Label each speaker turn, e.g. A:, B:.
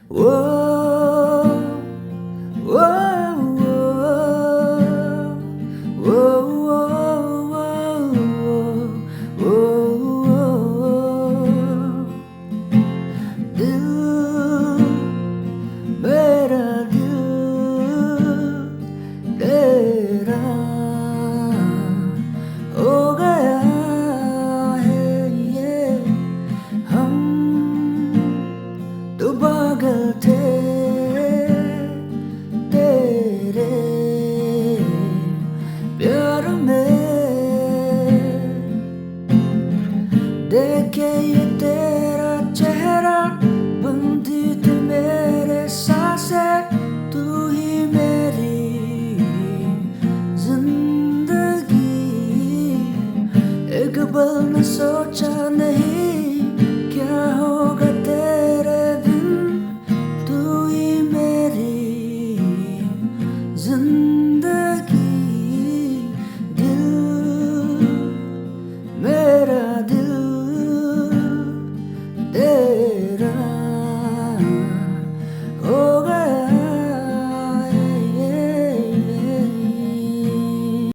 A: Whoa, whoa, whoa, whoa, whoa, whoa. दिल मेरा दिल तेरा हो गया है ये हम तो पागल थे तेरे प्यार में देखे ये तेरा चेहरा बंदी थी मेरे सांसें तू ही मेरी जिंदगी एक पल न सोचा नहीं क्या होगा तेरे बिन तू ही मेरी जिंदगी दिल मेरा दिल